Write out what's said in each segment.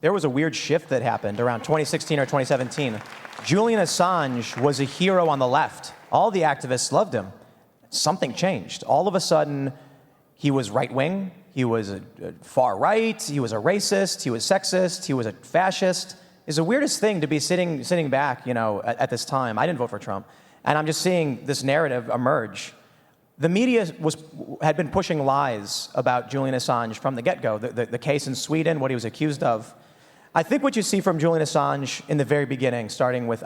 There was a weird shift that happened around 2016 or 2017. Julian Assange was a hero on the left. All the activists loved him. Something changed. All of a sudden, he was right-wing, he was a far-right, he was a racist, he was sexist, he was a fascist. It's the weirdest thing to be sitting back, at this time. I didn't vote for Trump. And I'm just seeing this narrative emerge. The media had been pushing lies about Julian Assange from the get-go, the case in Sweden, what he was accused of. I think what you see from Julian Assange in the very beginning, starting with,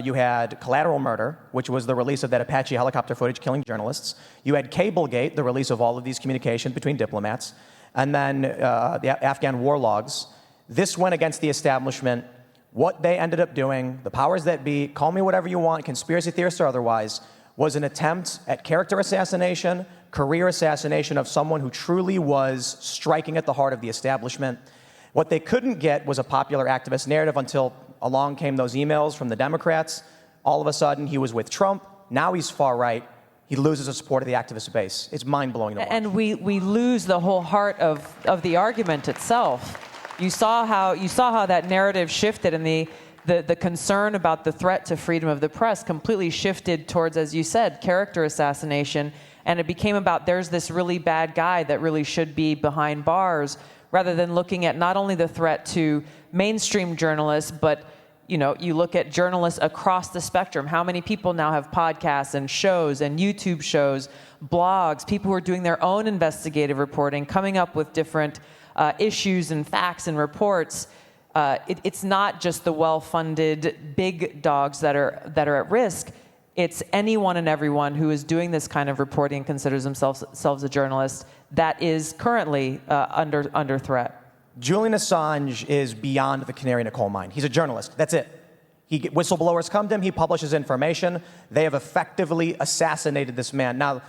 you had collateral murder, which was the release of that Apache helicopter footage killing journalists. You had Cablegate, the release of all of these communications between diplomats. And then the Afghan war logs. This went against the establishment. What they ended up doing, the powers that be, call me whatever you want, conspiracy theorists or otherwise, was an attempt at character assassination, career assassination of someone who truly was striking at the heart of the establishment. What they couldn't get was a popular activist narrative until along came those emails from the Democrats. All of a sudden, he was with Trump. Now he's far right. He loses the support of the activist base. It's mind-blowing to watch. And we lose the whole heart of the argument itself. You saw how that narrative shifted, and the concern about the threat to freedom of the press completely shifted towards, as you said, character assassination. And it became about there's this really bad guy that really should be behind bars, rather than looking at not only the threat to mainstream journalists, but you look at journalists across the spectrum. How many people now have podcasts and shows and YouTube shows, blogs, people who are doing their own investigative reporting, coming up with different issues and facts and reports. It's not just the well-funded big dogs that are at risk. It's anyone and everyone who is doing this kind of reporting and considers themselves a journalist that is currently under threat. Julian Assange is beyond the canary in a coal mine. He's a journalist. That's it. Whistleblowers come to him. He publishes information. They have effectively assassinated this man. Now,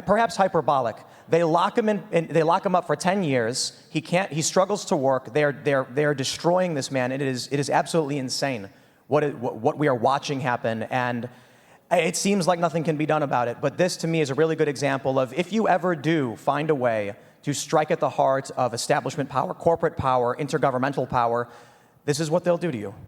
perhaps hyperbolic. They lock him up for 10 years. He struggles to work. They're destroying this man. It is absolutely insane what we are watching happen. And it seems like nothing can be done about it. But this, to me, is a really good example of if you ever do find a way to strike at the heart of establishment power, corporate power, intergovernmental power, this is what they'll do to you.